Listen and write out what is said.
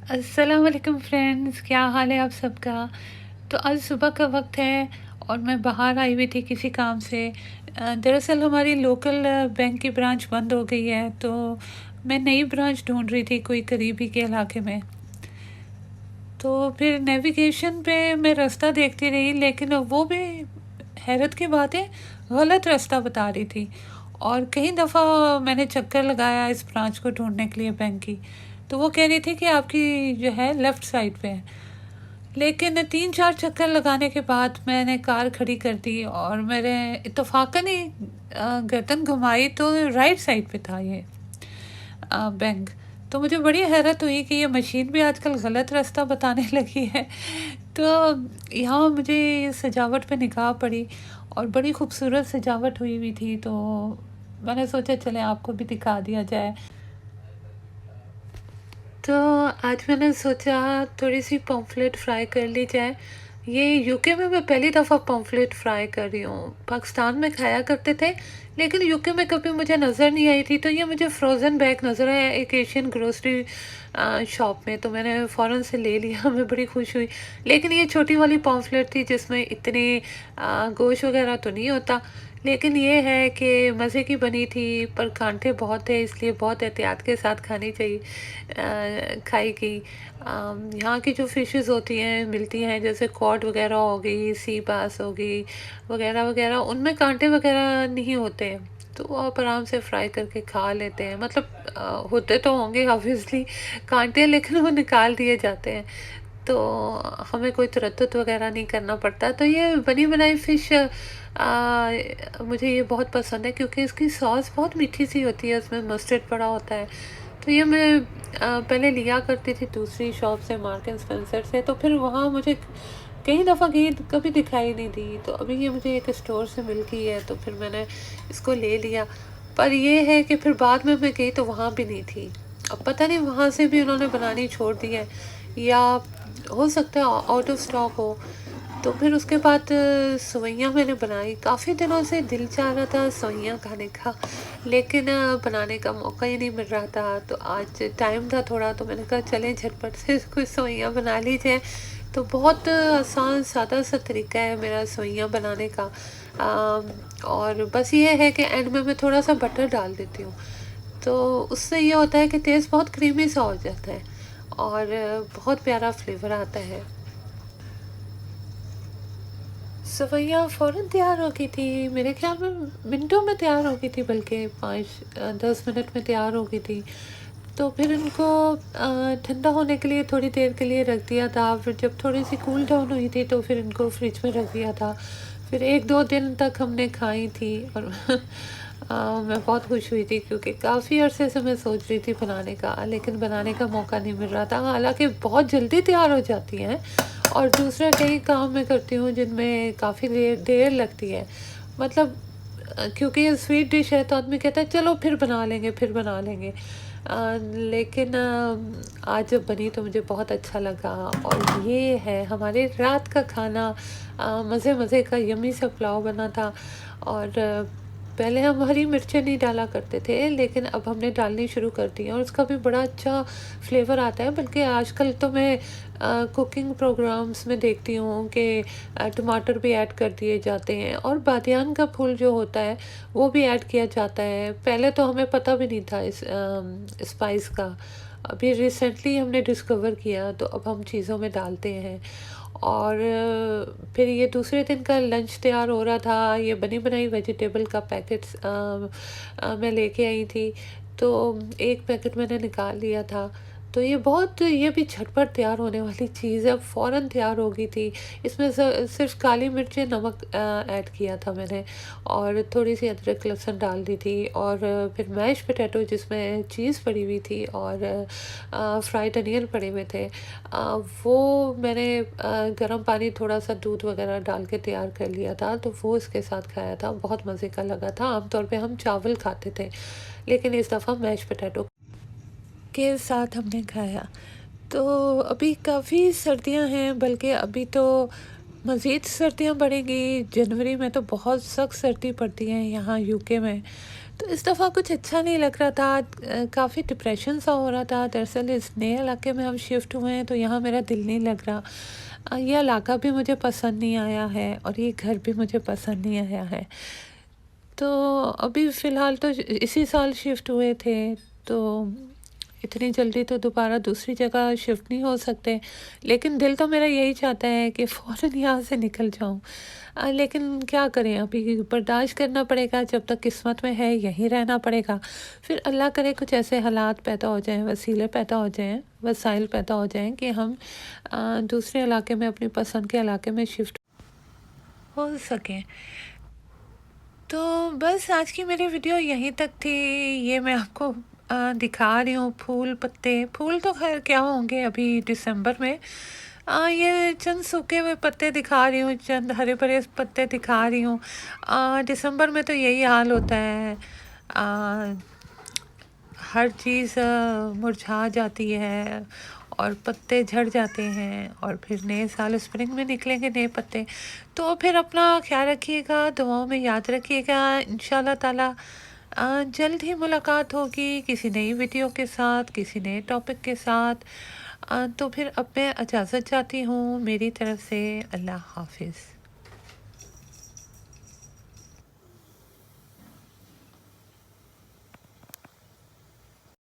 अस्सलाम वालेकुम फ्रेंड्स, क्या हाल है आप सबका। तो आज सुबह का वक्त है और मैं बाहर आई हुई थी किसी काम से। दरअसल हमारी लोकल बैंक की ब्रांच बंद हो गई है, तो मैं नई ब्रांच ढूंढ रही थी कोई करीबी के इलाके में। तो फिर नेविगेशन पे मैं रास्ता देखती रही, लेकिन वो भी हैरत की बात है, गलत रास्ता बता रही थी। और कई दफ़ा मैंने चक्कर लगाया इस ब्रांच को ढूंढने के लिए बैंक की, तो वो कह रही थी कि आपकी जो है लेफ़्ट साइड पे है। लेकिन 3-4 चक्कर लगाने के बाद मैंने कार खड़ी कर दी और मेरे इत्तेफ़ाक़न ही गर्दन घुमाई तो राइट साइड पे था ये बैंक। तो मुझे बड़ी हैरत हुई कि ये मशीन भी आजकल गलत रास्ता बताने लगी है। तो यहाँ मुझे ये सजावट पे निगाह पड़ी और बड़ी खूबसूरत सजावट हुई हुई थी, तो मैंने सोचा चलें आपको भी दिखा दिया जाए। तो आज मैंने सोचा थोड़ी सी पॉम्फ्रेट फ्राई कर ली जाए। ये यूके में मैं पहली दफ़ा पॉम्फ्रेट फ्राई कर रही हूँ। पाकिस्तान में खाया करते थे, लेकिन यूके में कभी मुझे नज़र नहीं आई थी। तो ये मुझे फ्रोज़न बैग नज़र आया एक एशियन ग्रोसरी शॉप में, तो मैंने फ़ौरन से ले लिया। मैं बड़ी खुश हुई। लेकिन ये छोटी वाली पॉम्फ्रेट थी जिसमें इतनी गोश्त वगैरह तो नहीं होता, लेकिन ये है कि मज़े की बनी थी, पर कांटे बहुत थे, इसलिए बहुत एहतियात के साथ खानी चाहिए। खाई गई। यहाँ की जो फ़िशेस होती हैं मिलती हैं, जैसे कॉड वगैरह हो गई, सी बास हो गई, वगैरह वगैरह, उनमें कांटे वगैरह नहीं होते हैं, तो वो आप आराम से फ्राई करके खा लेते हैं। मतलब होते तो होंगे ऑब्वियसली कांटे, लेकिन वो निकाल दिए जाते हैं, तो हमें कोई तरद्दुत वगैरह नहीं करना पड़ता। तो ये बनी बनाई फ़िश मुझे ये बहुत पसंद है, क्योंकि इसकी सॉस बहुत मीठी सी होती है, उसमें मस्टर्ड पड़ा होता है। तो ये मैं पहले लिया करती थी दूसरी शॉप से, मार्क एंड स्पेंसर से, तो फिर वहाँ मुझे कई दफ़ा गई, कभी दिखाई नहीं दी। तो अभी ये मुझे एक स्टोर से मिल गई है, तो फिर मैंने इसको ले लिया। पर ये है कि फिर बाद में मैं गई तो वहाँ भी नहीं थी। अब पता नहीं वहाँ से भी उन्होंने बनानी छोड़ दी है, या हो सकता है आउट ऑफ स्टॉक हो। तो फिर उसके बाद सेवइयाँ मैंने बनाई। काफ़ी दिनों से दिल चाह रहा था सेवइयाँ खाने का, लेकिन बनाने का मौका ही नहीं मिल रहा था। तो आज टाइम था थोड़ा, तो मैंने कहा चलें झटपट से कुछ सेवइयाँ बना ली जाए। तो बहुत आसान सादा सा तरीका है मेरा सेवइयाँ बनाने का। और बस ये है कि एंड में मैं थोड़ा सा बटर डाल देती हूँ, तो उससे ये होता है कि टेस्ट बहुत क्रीमी सा हो जाता है और बहुत प्यारा फ्लेवर आता है। सेवइयाँ फ़ौरन तैयार हो गई थी, मेरे ख़्याल में मिनटों में तैयार हो गई थी, बल्कि 5-10 मिनट में तैयार हो गई थी। तो फिर इनको ठंडा होने के लिए थोड़ी देर के लिए रख दिया था। फिर जब थोड़ी सी कूल डाउन हुई थी, तो फिर इनको फ्रिज में रख दिया था। फिर 1-2 दिन तक हमने खाई थी और मैं बहुत खुश हुई थी, क्योंकि काफ़ी अरसे से मैं सोच रही थी बनाने का, लेकिन बनाने का मौका नहीं मिल रहा था। हालाँकि बहुत जल्दी तैयार हो जाती हैं, और दूसरा कई काम मैं करती हूँ जिनमें काफ़ी देर देर लगती है। मतलब क्योंकि ये स्वीट डिश है, तो आदमी कहता है चलो फिर बना लेंगे, फिर बना लेंगे। लेकिन आज जब बनी तो मुझे बहुत अच्छा लगा। और ये है हमारे रात का खाना। मज़े मज़े का यम्मी सा पुलाव बना था। और पहले हम हरी मिर्चें नहीं डाला करते थे, लेकिन अब हमने डालनी शुरू कर दी है, और उसका भी बड़ा अच्छा फ्लेवर आता है। बल्कि आजकल तो मैं कुकिंग प्रोग्राम्स में देखती हूँ कि टमाटर भी ऐड कर दिए जाते हैं, और बादियान का फूल जो होता है वो भी ऐड किया जाता है। पहले तो हमें पता भी नहीं था इस स्पाइस का, अभी रिसेंटली हमने डिस्कवर किया, तो अब हम चीज़ों में डालते हैं। और फिर ये दूसरे दिन का लंच तैयार हो रहा था। ये बनी बनाई वेजिटेबल का पैकेट्स मैं लेके आई थी, तो एक पैकेट मैंने निकाल लिया था। तो ये भी झटपट तैयार होने वाली चीज़ है, फ़ौरन तैयार हो गई थी। इसमें सिर्फ काली मिर्च नमक ऐड किया था मैंने, और थोड़ी सी अदरक लहसुन डाल दी थी, और फिर मैश पोटैटो जिसमें चीज़ पड़ी हुई थी, और फ्राइड अनियन पड़े हुए थे। वो मैंने गर्म पानी थोड़ा सा दूध वगैरह डाल के तैयार कर लिया था, तो वो इसके साथ खाया था। बहुत मज़े का लगा था। आमतौर पे हम चावल खाते थे, लेकिन इस दफ़ा मैश पोटैटो के साथ हमने खाया। तो अभी काफ़ी सर्दियां हैं, बल्कि अभी तो मज़ीद सर्दियां बढ़ेंगी। जनवरी में तो बहुत सख्त सर्दी पड़ती है यहाँ यूके में। तो इस दफ़ा कुछ अच्छा नहीं लग रहा था, काफ़ी डिप्रेशन सा हो रहा था। दरअसल इस नए इलाके में हम शिफ्ट हुए हैं तो यहाँ मेरा दिल नहीं लग रहा। ये इलाका भी मुझे पसंद नहीं आया है और ये घर भी मुझे पसंद नहीं आया है। तो अभी फ़िलहाल तो इसी साल शिफ्ट हुए थे, तो इतनी जल्दी तो दोबारा दूसरी जगह शिफ्ट नहीं हो सकते। लेकिन दिल तो मेरा यही चाहता है कि फ़ौरन यहाँ से निकल जाऊँ। लेकिन क्या करें, अभी बर्दाश्त करना पड़ेगा, जब तक किस्मत में है यहीं रहना पड़ेगा। फिर अल्लाह करे कुछ ऐसे हालात पैदा हो जाएँ, वसीले पैदा हो जाएँ, वसाइल पैदा हो जाएँ कि हम दूसरे इलाके में, अपनी पसंद के इलाके में शिफ्ट हो सकें। तो बस आज की मेरी वीडियो यहीं तक थी। ये मैं आपको दिखा रही हूँ फूल पत्ते। फूल तो खैर क्या होंगे अभी दिसंबर में। ये चंद सूखे हुए पत्ते दिखा रही हूँ, चंद हरे भरे पत्ते दिखा रही हूँ। दिसंबर में तो यही हाल होता है। आ, हर चीज़ मुरझा जाती है और पत्ते झड़ जाते हैं और फिर नए साल स्प्रिंग में निकलेंगे नए पत्ते। तो फिर अपना ख्याल रखिएगा, दुआओं में याद रखिएगा। इंशाल्लाह ताला जल्द ही मुलाकात होगी किसी नई वीडियो के साथ, किसी नए टॉपिक के साथ। तो फिर अब मैं इजाज़त चाहती हूँ, मेरी तरफ से अल्लाह हाफिज़।